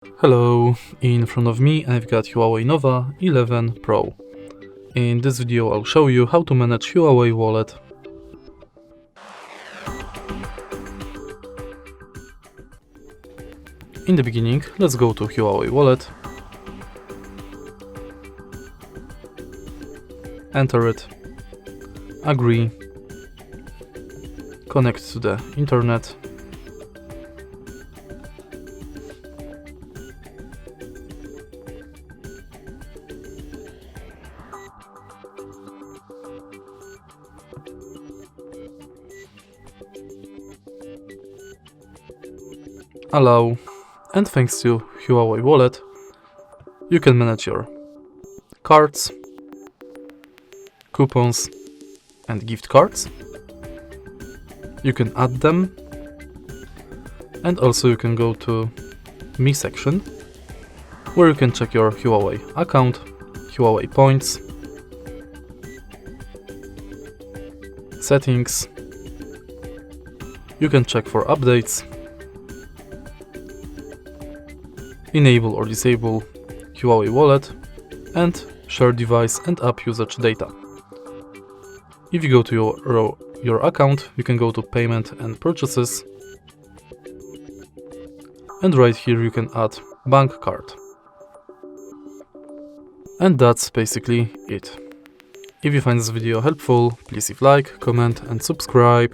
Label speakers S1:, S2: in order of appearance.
S1: Hello, in front of me I've got Huawei Nova 11 Pro. In this video I'll show you how to manage Huawei Wallet. In the beginning, let's go to Huawei Wallet, enter it, agree, connect to the internet, allow, and thanks to Huawei Wallet, you can manage your cards, coupons and gift cards. You can add them, and also you can go to Me section, where you can check your Huawei account, Huawei points, settings. You can check for updates, enable or disable Huawei Wallet, and share device and app usage data. If you go to your account, you can go to payment and purchases, and right here you can add bank card. And that's basically it. If you find this video helpful, please leave like, comment and subscribe.